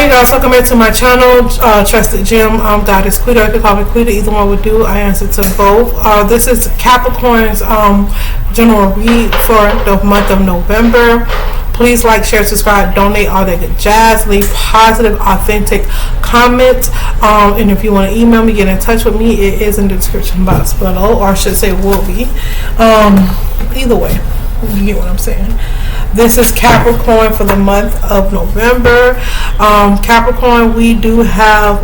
Hey guys, welcome back to my channel, Trusted Gem. Goddess Quita. You can call me Quita. Either one would do. I answer to both. This is Capricorn's general read for the month of November. Please like, share, subscribe, donate, all that good jazz. Leave positive, authentic comments. And if you want to email me, get in touch with me. It is in the description box below, or I should say will be. Either way, you get what I'm saying. This is Capricorn for the month of November. Capricorn, we do have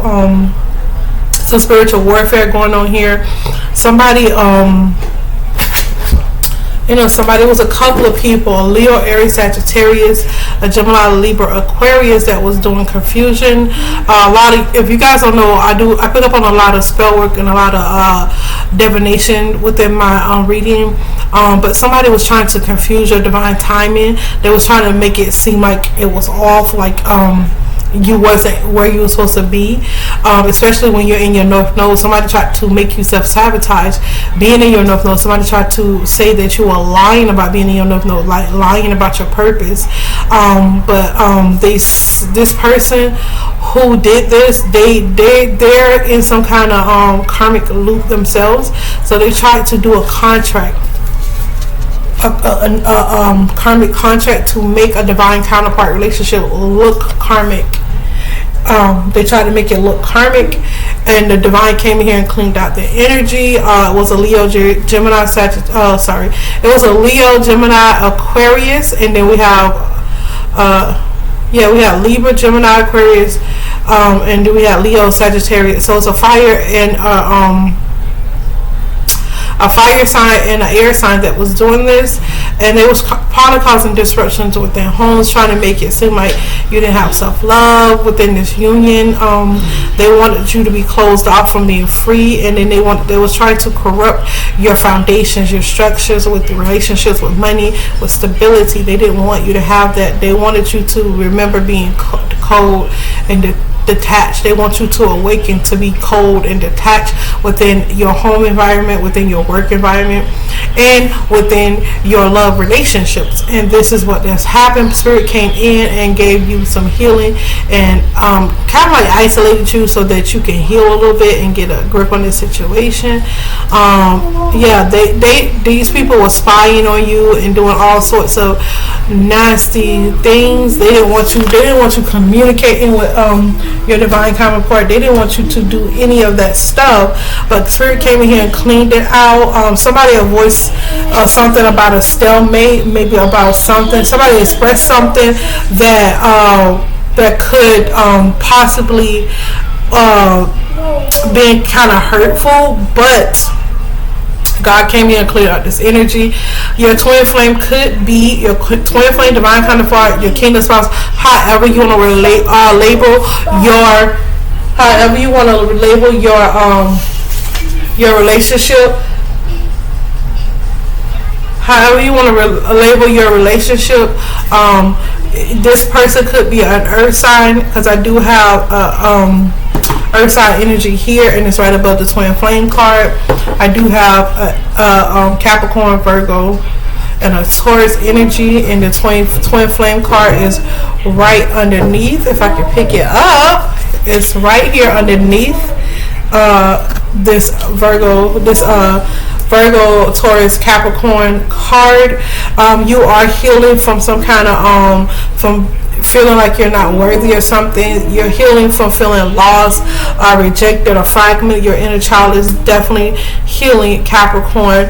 some spiritual warfare going on here. Somebody, somebody, was a couple of people, a Leo, Aries, Sagittarius, a Gemini, Libra, Aquarius, that was doing confusion. A lot of, if you guys don't know, I pick up on a lot of spell work and a lot of divination within my reading. But somebody was trying to confuse your divine timing. They was trying to make it seem like it was off, like you wasn't where you were supposed to be, especially when you're in your North Node. Somebody tried to make you self-sabotage being in your North Node. Somebody tried to say that you were lying about being in your North Node, like lying about your purpose. This person who did this, they're in some kind of karmic loop themselves. So they tried to do a contract, a karmic contract, to make a divine counterpart relationship look karmic. They tried to make it look karmic, and the divine came in here and cleaned out the energy. It was a Leo, Gemini, it was a Leo, Gemini, Aquarius, and then we have we have Libra, Gemini, Aquarius, and then we have Leo, Sagittarius. So it's a fire and a fire sign and an air sign that was doing this, and it was probably causing disruptions within homes, trying to make it seem like you didn't have self-love within this union. They wanted you to be closed off from being free, and then they was trying to corrupt your foundations, your structures, with the relationships, with money, with stability. They didn't want you to have that. They wanted you to remember being cold and detached. They want you to awaken to be cold and detached within your home environment, within your work environment, and within your love relationships. And this is what has happened. Spirit came in and gave you some healing, and kind of like isolated you so that you can heal a little bit and get a grip on this situation. These people were spying on you and doing all sorts of nasty things. They didn't want you communicating with your divine counterpart. They didn't want you to do any of that stuff, but Spirit came in here and cleaned it out. Somebody voiced something about a stalemate, maybe about something. Somebody expressed something that could possibly been kind of hurtful, but God came here and cleared out this energy. Your twin flame could be your twin flame, divine counterpart, your kingdom spouse, however you want to label your relationship. However you want to label your relationship. This person could be an earth sign, because I do have earth sign energy here, and it's right above the twin flame card. I do have a Capricorn, Virgo, and a Taurus energy, and the twin flame card is right underneath. If I can pick it up, it's right here underneath this Virgo, Taurus, Capricorn card. You are healing from some kind of from feeling like you're not worthy or something. You're healing from feeling lost, rejected, or fragmented. Your inner child is definitely healing, Capricorn.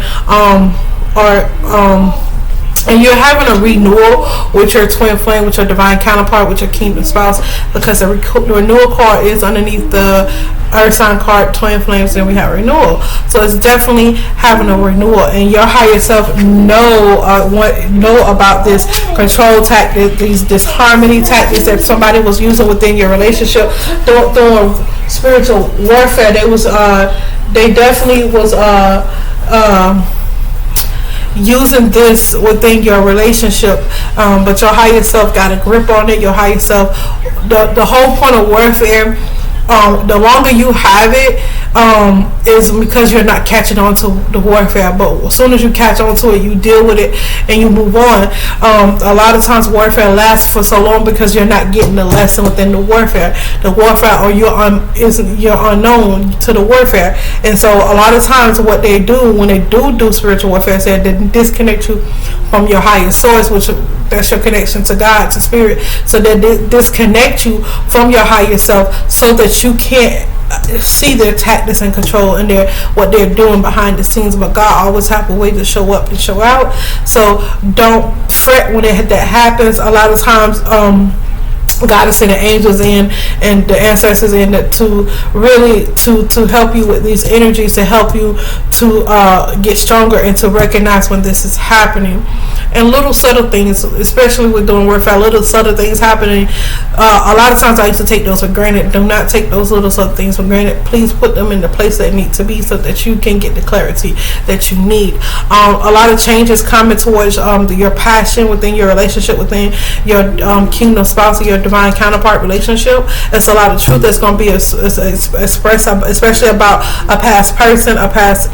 And you're having a renewal with your twin flame, with your divine counterpart, with your kingdom spouse, because the renewal card is underneath the earth sign card, twin flames, and we have renewal. So it's definitely having a renewal, and your higher self know about this control tactic, these disharmony tactics that somebody was using within your relationship, doing spiritual warfare. They definitely was using this within your relationship, but your higher self got a grip on it. Your higher self, the whole point of warfare the longer you have it, is because you're not catching on to the warfare. But as soon as you catch on to it, you deal with it and you move on. A lot of times warfare lasts for so long because you're not getting the lesson within the warfare. The warfare, or you're unknown to the warfare. And so a lot of times what they do when they do spiritual warfare is that they disconnect you from your higher source, which that's your connection to God, to spirit. So they disconnect you from your higher self so that you can't see their tactics and control and what they're doing behind the scenes. But God always have a way to show up and show out. So don't fret when that happens. A lot of times God is sending angels in and the ancestors in to really to help you with these energies, to help you to get stronger and to recognize when this is happening. And little subtle things, especially with doing warfare, little subtle things happening. A lot of times I used to take those for granted. Do not take those little subtle things for granted. Please put them in the place they need to be so that you can get the clarity that you need. A lot of changes coming towards your passion within your relationship, within your kingdom spouse or your divine counterpart relationship. It's a lot of truth that's going to be expressed, especially about a past person, or past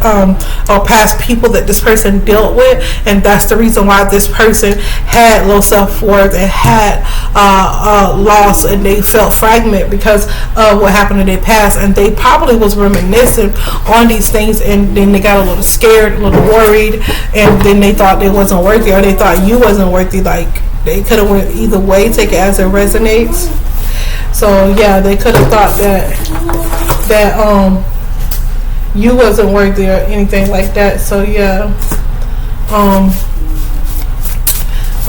people that this person dealt with, and that's the reason why this person had low self-worth and had loss, and they felt fragmented because of what happened in their past, and they probably was reminiscing on these things, and then they got a little scared, a little worried, and then they thought they wasn't worthy, or they thought you wasn't worthy. Like, they could have went either way. Take it as it resonates. So yeah, they could have thought that you wasn't worthy or anything like that. So yeah,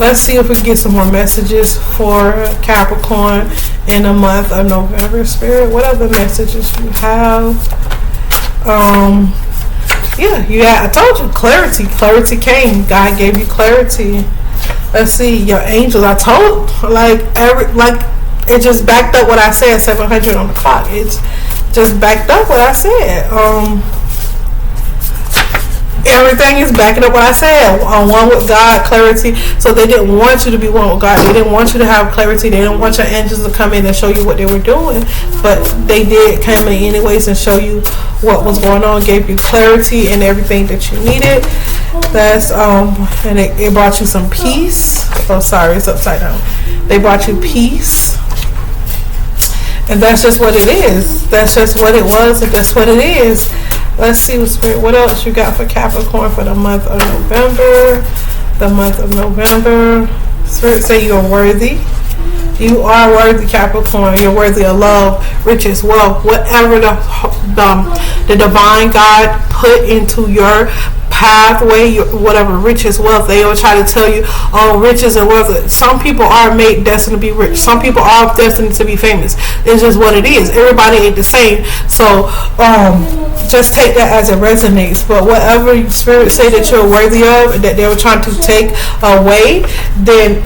let's see if we can get some more messages for Capricorn in the month of November. Spirit, what other messages you have? Yeah, I told you, clarity came. God gave you clarity. Let's see, your angels. I told, it just backed up what I said. 700 on the clock. It's just backed up what I said. Everything is backing up what I said. One with God, clarity. So they didn't want you to be one with God. They didn't want you to have clarity. They didn't want your angels to come in and show you what they were doing. But they did come in anyways and show you what was going on, gave you clarity and everything that you needed. That's and it brought you some peace. Oh, sorry, it's upside down. They brought you peace. And that's just what it is. That's just what it was, and that's what it is. Let's see what else you got for Capricorn for the month of November. The month of November. Spirit say you're worthy. You are worthy, Capricorn. You're worthy of love, riches, wealth, whatever the divine God put into your pathway, whatever, riches, wealth. They will try to tell you, oh, riches and wealth. Some people are made destined to be rich. Some people are destined to be famous. It's just what it is. Everybody ain't the same. So just take that as it resonates. But whatever spirit say that you're worthy of, that they were trying to take away, then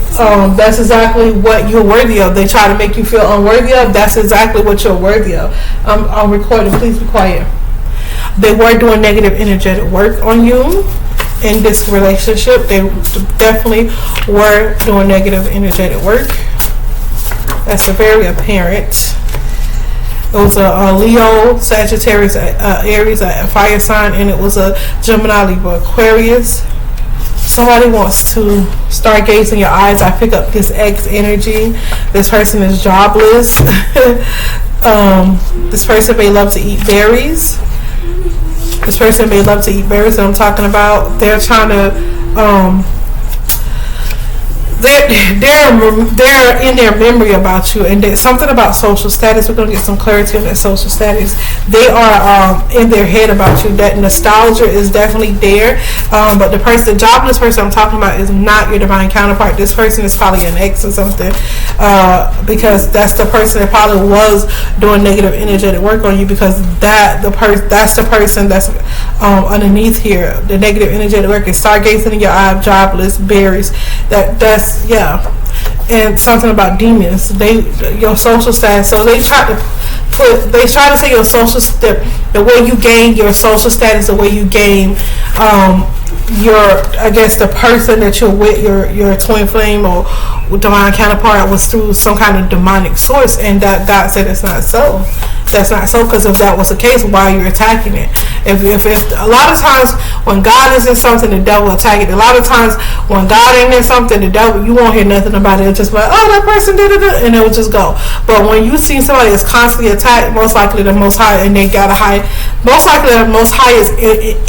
that's exactly what you're worthy of. They try to make you feel unworthy of. That's exactly what you're worthy of. I'm recording. Please be quiet. They were doing negative energetic work on you in this relationship. They definitely were doing negative energetic work. That's very apparent. It was a Leo, Sagittarius, Aries, a fire sign, and it was a Gemini, Libra, Aquarius. Somebody wants to start gazing your eyes. I pick up this X energy. This person is jobless. This person may love to eat berries. This person may love to eat berries that I'm talking about. They're trying to they're in their memory about you, and something about social status. We're going to get some clarity on that social status. They are in their head about you. That nostalgia is definitely there, but the jobless person I'm talking about is not your divine counterpart. This person is probably an ex or something, because that's the person that probably was doing negative energetic work on you, because that's the person that's underneath here. The negative energetic work is stargazing in your eye, jobless, berries. That's and something about demons. Your social status. So they try to say your social the way you gain your social status, the way you gain the person that you're with, your twin flame or divine counterpart, was through some kind of demonic source, and that God said it's not so. that's not so, because if that was the case, why are you attacking it? If a lot of times when God is in something, the devil attack it. A lot of times when God ain't in something, the devil, you won't hear nothing about it. It's just like, oh, that person did it, and it will just go. But when you see somebody that's constantly attacked, most likely the Most High, and they got a high, most likely the Most High is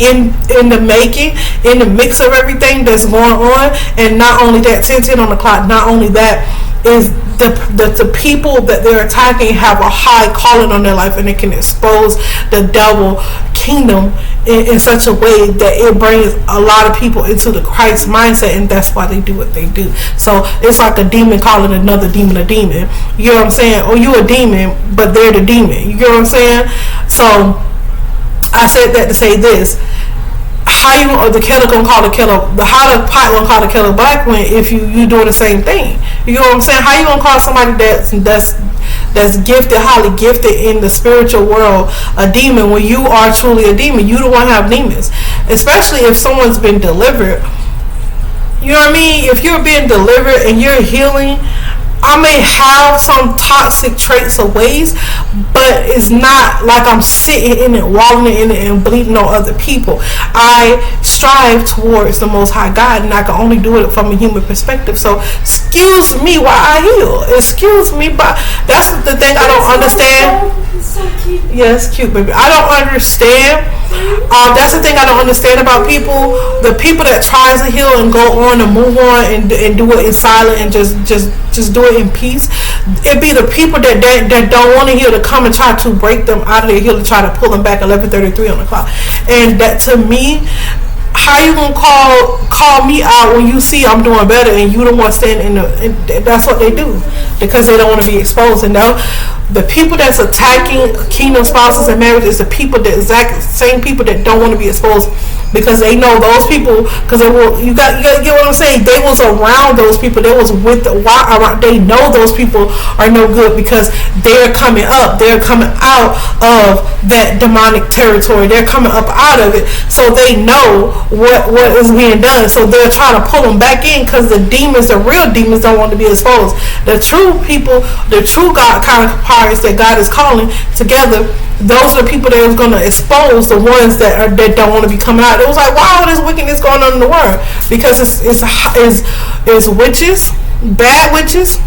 in the making, in the mix of everything that's going on. And not only that, 10:10 on the clock, not only that, is the people that they're attacking have a high calling on their life, and it can expose the devil kingdom in such a way that it brings a lot of people into the Christ mindset, and that's why they do what they do. So it's like a demon calling another demon a demon. You know what I'm saying? Or you a demon, but they're the demon. You know what I'm saying? So I said that to say this. How you or the killer gonna call the killer? How the pot gonna call the killer black when if you doing the same thing? You know what I'm saying? How you gonna call somebody that's gifted, highly gifted in the spiritual world, a demon when you are truly a demon? You don't want to have demons, especially if someone's been delivered. You know what I mean? If you're being delivered and you're healing, I may have some toxic traits or ways, but it's not like I'm sitting in it, wallowing in it, and bleeding on other people. I strive towards the Most High God, and I can only do it from a human perspective. So, excuse me while I heal. Excuse me, but that's the thing I don't understand. So cute. Yes, cute, baby. I don't understand. That's the thing I don't understand about people. The people that tries to heal and go on and move on and do it in silence and just do it in peace. It be the people that don't want to heal to come and try to break them out of their heal, to try to pull them back 11:33 on the clock. And that, to me, how you gonna call me out when you see I'm doing better and you don't want to stand in the? And that's what they do, because they don't want to be exposed. And now the people that's attacking kingdom spouses and marriage is the people, the exact same people that don't want to be exposed, because they know those people. Because you got to get what I'm saying. They was around those people. They was with they know those people are no good, because they're coming up. They're coming out of that demonic territory. They're coming up out of it. So they know what is being done. So they're trying to pull them back in, because the demons, the real demons, don't want to be exposed. The true people, the true God kind of parts that God is calling together, those are the people that is going to expose the ones that don't want to be coming out. It was like, wow, there's wickedness going on in the world, because it's witches, bad witches,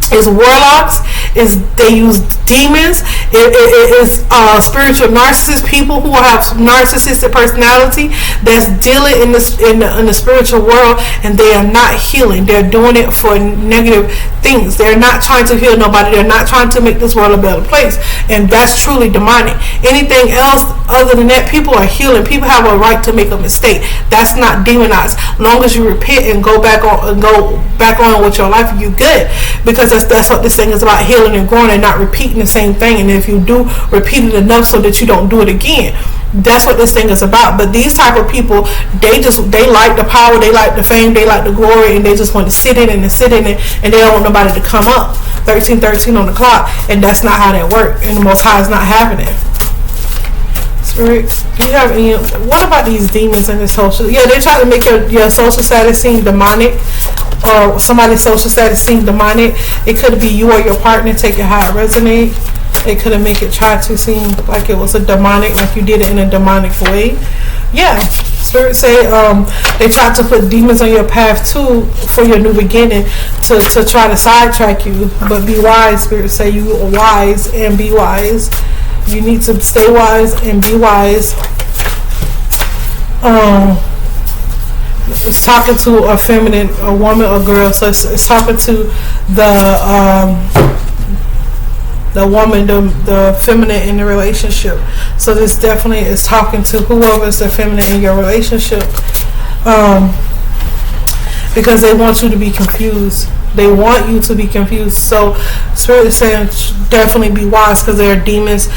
is warlocks, is they use demons, it is spiritual narcissists, people who have narcissistic personality that's dealing in the spiritual world, and they are not healing. They're doing it for negative things. They're not trying to heal nobody. They're not trying to make this world a better place, and that's truly demonic. Anything else other than that, people are healing. People have a right to make a mistake. That's not demonized. Long as you repent and go back on with your life, you good, because that's what this thing is about, healing and growing and not repeating the same thing. And if you do, repeat it enough so that you don't do it again. That's what this thing is about. But these type of people, they like the power, they like the fame, they like the glory, and they just want to sit in it, and they don't want nobody to come up. 13:13 on the clock, and that's not how that works. And the Most High is not having it. Spirit, do you have any? What about these demons in the social? Yeah, they try to make your social status seem demonic, or somebody's social status seem demonic. It could be you or your partner. Take it how it resonates. It could make it try to seem like it was a demonic, like you did it in a demonic way. Yeah, Spirit say they tried to put demons on your path too for your new beginning, to try to sidetrack you. But be wise, Spirit say, you are wise and be wise. You need to stay wise and be wise. It's talking to a feminine, a woman or girl. So it's talking to the woman, the feminine in the relationship. So this definitely is talking to whoever is the feminine in your relationship, because they want you to be confused. They want you to be confused. So Spirit is saying definitely be wise, because there are demons.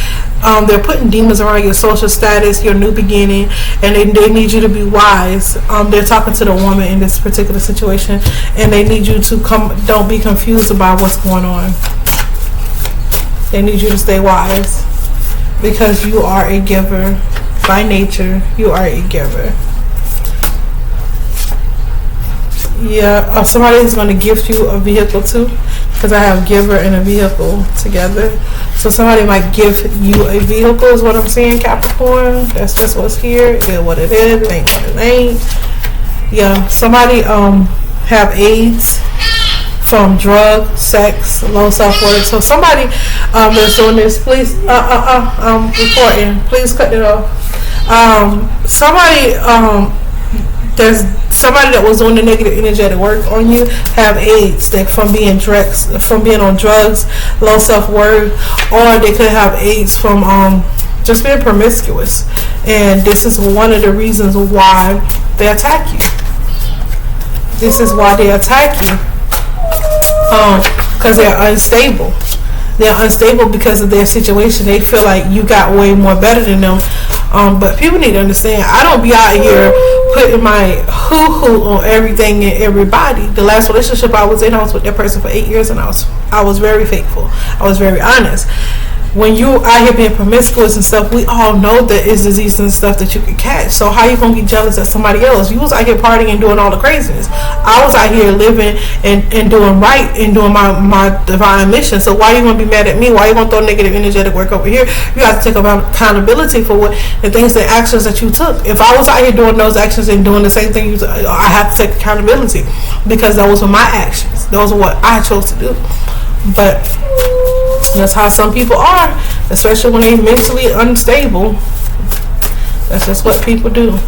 They're putting demons around your social status, your new beginning, and they need you to be wise. They're talking to the woman in this particular situation, and they need you to don't be confused about what's going on. They need you to stay wise, because you are a giver by nature. You are a giver. Yeah, somebody is going to gift you a vehicle too. because I have giver and a vehicle together. So somebody might give you a vehicle is what I'm saying, Capricorn. That's just what's here. It is what it is. It ain't what it ain't. Yeah, somebody have AIDS from drug, sex, low self-worth. So somebody that's doing this, please, I'm recording. Please cut it off. There's somebody that was doing the negative energetic work on you have AIDS, like from being on drugs, low self-worth, or they could have AIDS from just being promiscuous. And this is one of the reasons why they attack you. This is why they attack you. Because they're unstable. They're unstable because of their situation. They feel like you got way more better than them. But people need to understand, I don't be out here putting my hoo-hoo on everything and everybody. The last relationship I was in, I was with that person for 8 years, and I was very faithful. I was very honest. When you out here being promiscuous and stuff, we all know that it's disease and stuff that you can catch. So how you gonna get jealous at somebody else? You was out here partying and doing all the craziness. I was out here living and doing right and doing my divine mission. So why you gonna be mad at me? Why you gonna throw negative energetic work over here? You have to take accountability for what the things, the actions that you took. If I was out here doing those actions and doing the same thing, I have to take accountability because those were my actions. Those are what I chose to do. But that's how some people are, especially when they're mentally unstable. That's just what people do.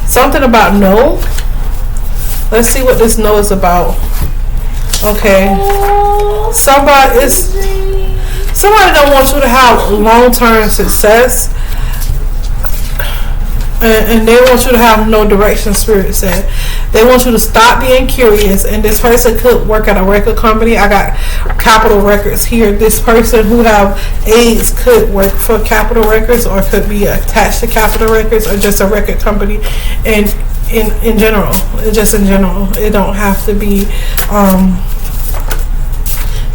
Something about no. Let's see what this no is about. Okay. Somebody don't want you to have long-term success. And they want you to have no direction, Spirit said. They want you to stop being curious. And this person could work at a record company. I got Capitol Records here. This person who have AIDS could work for Capitol Records, or could be attached to Capitol Records, or just a record company. And in general, just in general, it don't have to be.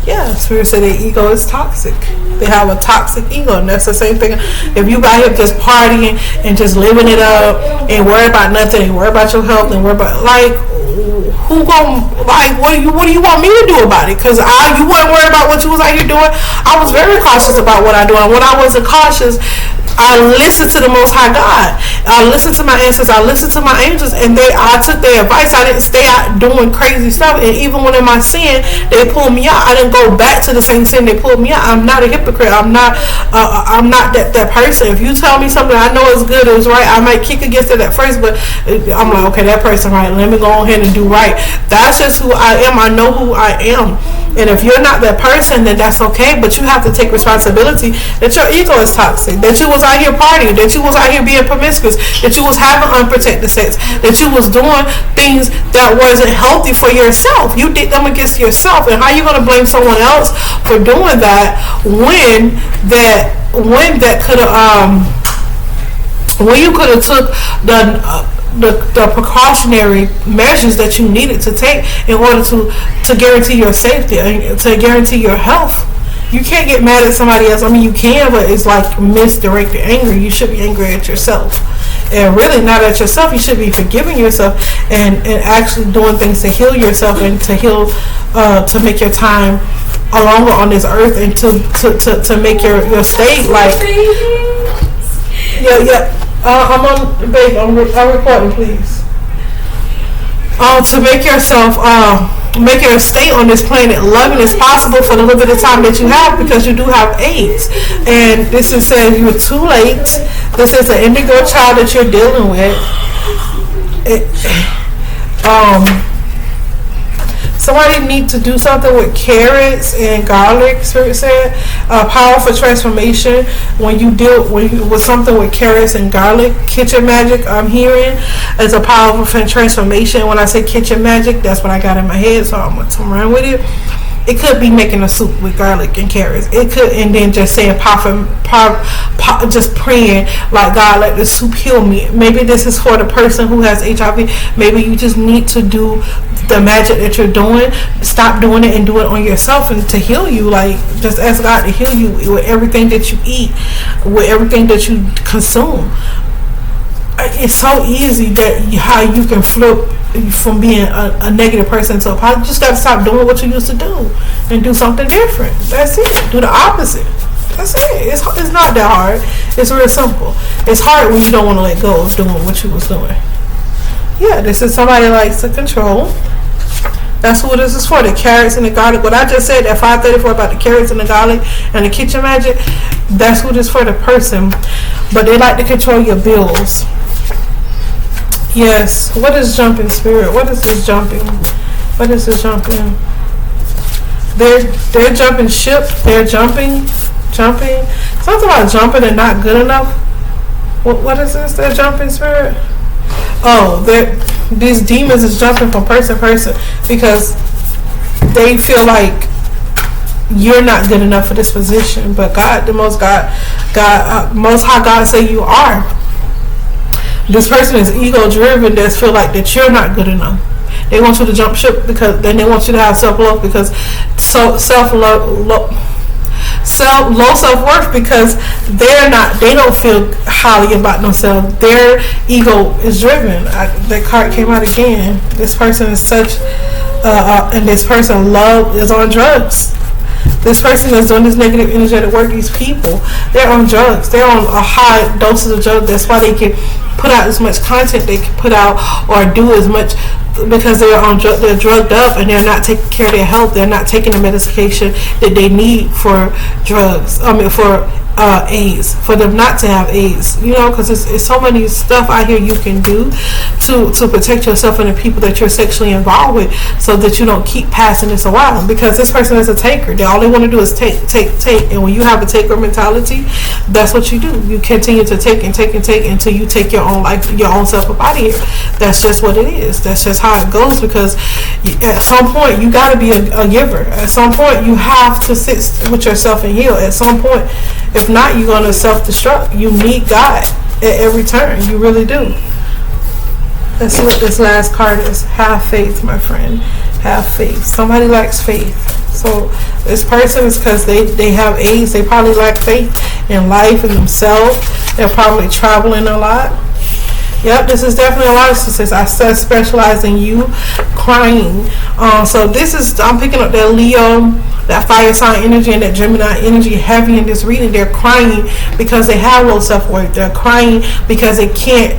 Yeah, Spirit said their ego is toxic. They have a toxic ego, and that's the same thing. If you out here just partying and just living it up and worry about nothing, and worry about your health, and worry about what do you want me to do about it? Because you weren't worried about what you was out here doing. I was very cautious about what I do, and when I wasn't cautious, I listened to the Most High God. I listened to my ancestors. I listened to my angels, and I took their advice. I didn't stay out doing crazy stuff. And even when in my sin, they pulled me out. I didn't go back to the same sin. They pulled me out. I'm not a hypocrite. I'm not that person. If you tell me something I know is good, is right, I might kick against it at first, but I'm like, okay, that person right. Let me go ahead and do right. That's just who I am. I know who I am. And if you're not that person, then that's okay. But you have to take responsibility that your ego is toxic. That you was out here partying, that you was out here being promiscuous, that you was having unprotected sex, that you was doing things that wasn't healthy for yourself. You did them against yourself. And how you gonna blame someone else for doing that when you could have took the precautionary measures that you needed to take in order to guarantee your safety and to guarantee your health. You can't get mad at somebody else. I mean, you can, but it's like misdirected anger. You should be angry at yourself. And really not at yourself. You should be forgiving yourself and actually doing things to heal yourself and to heal, to make your time longer on this earth, and to make your state like, yeah. I'm on, babe, I'm recording, please. To make yourself, make your stay on this planet loving as possible for the little bit of time that you have, because you do have AIDS. And this is saying you're too late. This is an indigo child that you're dealing with. Somebody need to do something with carrots and garlic. Spirit said, powerful transformation when you with something with carrots and garlic. Kitchen magic, I'm hearing, is a powerful transformation. When I say kitchen magic, that's what I got in my head, so I'm gonna run with it. It could be making a soup with garlic and carrots. It could, and then just saying, just praying like, God, let the soup heal me. Maybe this is for the person who has HIV. Maybe you just need to do the magic that you're doing. Stop doing it and do it on yourself, and to heal you. Like, just ask God to heal you with everything that you eat, with everything that you consume. It's so easy that how you can flip from being a negative person to a positive. You just got to stop doing what you used to do and do something different. That's it. Do the opposite. That's it. It's not that hard. It's real simple. It's hard when you don't want to let go of doing what you was doing. Yeah, this is somebody that likes to control. That's what this is for. The carrots and the garlic. What I just said at 5:34 about the carrots and the garlic and the kitchen magic, that's what it's for, the person. But they like to control your bills. Yes. What is jumping, spirit? What is this jumping? What is this jumping? They're jumping ship. They're jumping. Something about jumping and not good enough. What is this? They're jumping, spirit. Oh, these demons is jumping from person to person because they feel like you're not good enough for this position. But God, the Most High God say you are. This person is ego driven. That feel like that you're not good enough. They want you to jump ship because then they want you to have self love because low self-worth because they don't feel highly about themselves. Their ego is driven. That card came out again. This person is such and this person love is on drugs. This person that's doing this negative energetic work, these people, they're on drugs. They're on a high doses of drugs. That's why they can put out as much content they can put out or do as much, because they're drugged up and they're not taking care of their health. They're not taking the medication that they need for drugs. For AIDS, for them not to have AIDS, because it's so many stuff out here you can do to protect yourself and the people that you're sexually involved with, so that you don't keep passing this around. Because this person is a taker. All they want to do is take, and when you have a taker mentality, that's what you do. You continue to take and take and take until you take your own life, your own self up out of here. That's just what it is. That's just how it goes. Because at some point you got to be a giver. At some point you have to sit with yourself and heal. At some point, if not, you're going to self-destruct. You need God at every turn. You really do. Let's see what this last card is. Have faith, my friend. Have faith. Somebody lacks faith. So this person is because they have AIDS. They probably lack faith in life and themselves. They're probably traveling a lot. Yep, this is definitely a lot of success. I said specialize in you crying. So this is, I'm picking up that Leo, that fire sign energy and that Gemini energy heavy in this reading. They're crying because they have low self-worth. They're crying because they can't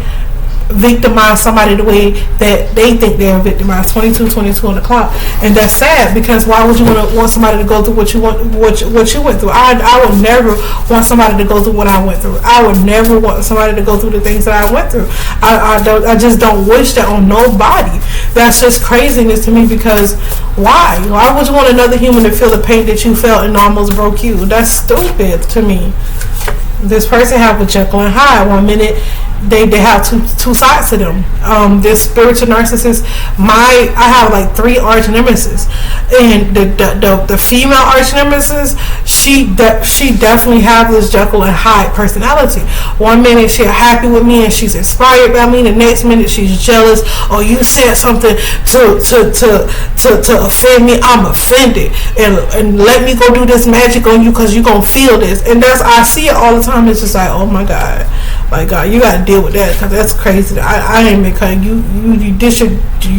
victimize somebody the way that they think they're victimized. 22 on the clock, and that's sad, because why would you want somebody to go through what you went through? I would never want somebody to go through what I went through. I would never want somebody to go through the things that I went through. I just don't wish that on nobody. That's just craziness to me, because why would you want another human to feel the pain that you felt and almost broke you? That's stupid to me. This person have a Jekyll and Hyde. 1 minute they have two sides to them. This spiritual narcissist, I have like 3 arch nemesis, and the female arch nemesis, she definitely have this Jekyll and Hyde personality. 1 minute she's happy with me and she's inspired by me. The next minute she's jealous. Or you said something to offend me, I'm offended, and let me go do this magic on you because you gonna feel this. And I see it all the time. It's just like, oh my God, you gotta deal with that, because that's crazy. I ain't make her.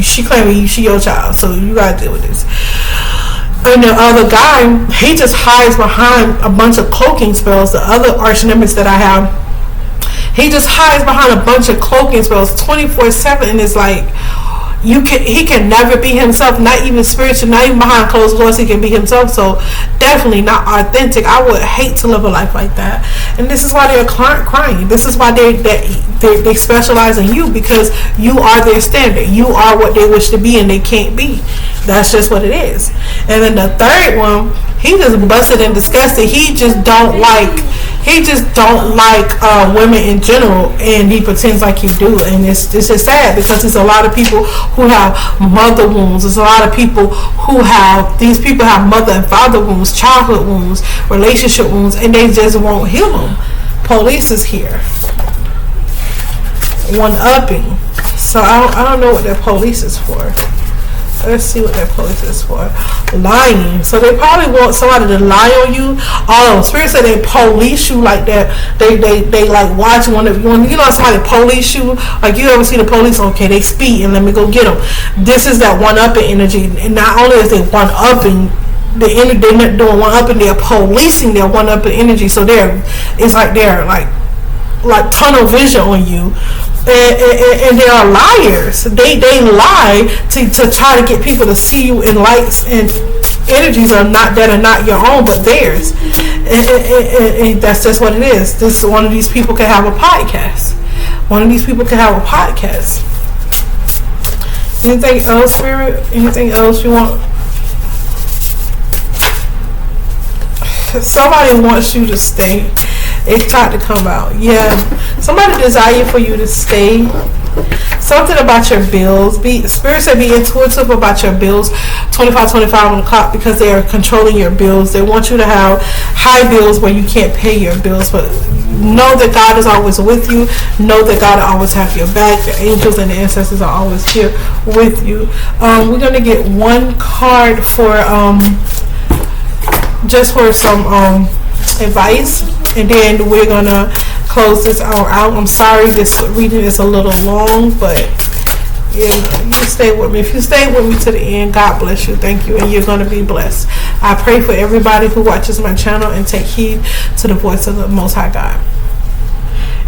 She claiming she your child, so you gotta deal with this. And the other guy, he just hides behind a bunch of cloaking spells. The other arch nemesis that I have, he just hides behind a bunch of cloaking spells 24/7, and it's like, he can never be himself, not even spiritual, not even behind closed doors he can be himself. So definitely not authentic. I would hate to live a life like that. And this is why they're crying. This is why they specialize in you, because you are their standard. You are what they wish to be and they can't be. That's just what it is. And then the third one, he just busted and disgusted. He just don't like women in general, and he pretends like he do. And it's just sad, because there's a lot of people who have mother wounds. There's a lot of people these people have mother and father wounds, childhood wounds, relationship wounds, and they just won't heal them. Police is here. One upping. So I don't know what that police is for. Let's see what that police is for. Lying. So they probably want somebody to lie on you. Although Spirit said they police you like that. They like watch when you know somebody police you. Like you ever see the police? Okay, they speed and let me go get them. This is that one upping energy. And not only is they one upping the energy, they're not doing one upping. They're policing their one upping energy. So it's like they're like tunnel vision on you. And they are liars. They lie to try to get people to see you in lights and energies that are not your own but theirs. And that's just what it is. One of these people can have a podcast. Anything else, Spirit? Anything else you want? Somebody wants you to stay. It's time to come out. Yeah. Somebody desire for you to stay. Something about your bills. Spirit said be intuitive about your bills. 25 on the clock, because they are controlling your bills. They want you to have high bills where you can't pay your bills. But know that God is always with you. Know that God will always have your back. The angels and the ancestors are always here with you. We're going to get one card for just for some advice, and then we're gonna close this hour out. I'm sorry this reading is a little long, but you stay with me. If you stay with me to the end, God bless you. Thank you, and you're gonna be blessed. I pray for everybody who watches my channel and take heed to the voice of the Most High God.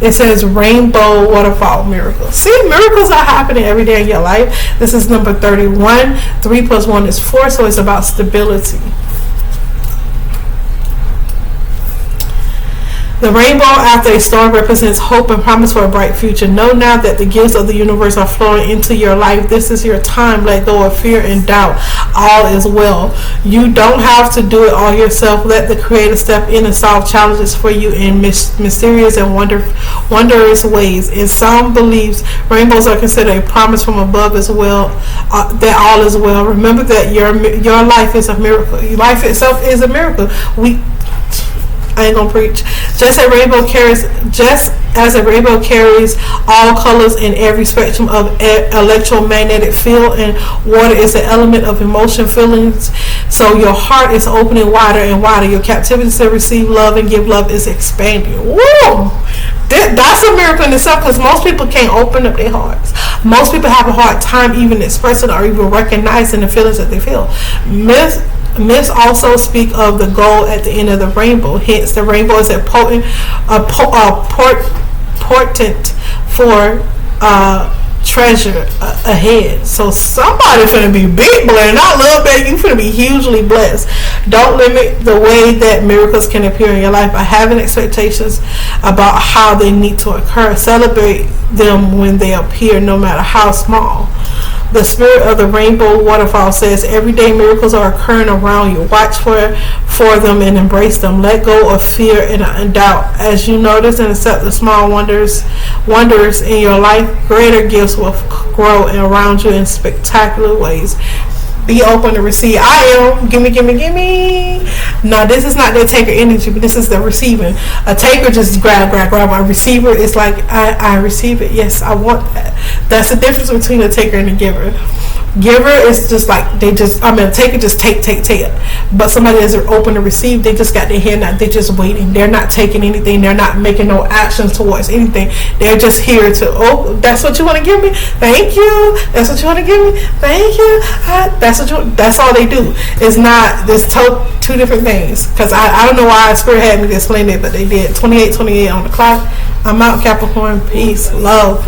It says rainbow waterfall miracles. See, miracles are happening every day in your life. This is number 31. 3 plus 1 is 4, so it's about stability. The rainbow after a storm represents hope and promise for a bright future. Know now that the gifts of the universe are flowing into your life. This is your time. Let go of fear and doubt. All is well. You don't have to do it all yourself. Let the Creator step in and solve challenges for you in mysterious and wondrous ways. In some beliefs, rainbows are considered a promise from above as well, that all is well. Remember that your life is a miracle. Your life itself is a miracle. I ain't gonna preach. Just as a rainbow carries all colors in every spectrum of electromagnetic field, and water is an element of emotion, feelings. So your heart is opening wider and wider. Your captivity to receive love and give love is expanding. Woo! That's a miracle in itself, because most people can't open up their hearts. Most people have a hard time even expressing or even recognizing the feelings that they feel. Myths also speak of the goal at the end of the rainbow. Hence, the rainbow is a portent for treasure ahead. So somebody finna be big blessed. I love that. You finna be hugely blessed. Don't limit the way that miracles can appear in your life by having expectations about how they need to occur. Celebrate them when they appear, no matter how small. The spirit of the rainbow waterfall says everyday miracles are occurring around you. Watch for them and embrace them. Let go of fear and doubt. As you notice and accept the small wonders in your life, greater gifts will grow around you in spectacular ways. Be open to receive. I am. Gimme. No, this is not the taker energy, but this is the receiving. A taker just grab. A receiver is like, I receive it. Yes, I want that. That's the difference between a taker and a giver. Giver is just like, a taker just take. But somebody that's open to receive, they just got their hand out. They're just waiting. They're not taking anything. They're not making no actions towards anything. They're just here to, that's what you want to give me? Thank you. That's what you want to give me? Thank you. That's all they do. It's not, there's two different things. Because I don't know why Spirit had me to explain it, but they did. 28 on the clock. I'm out, Capricorn. Peace. Love.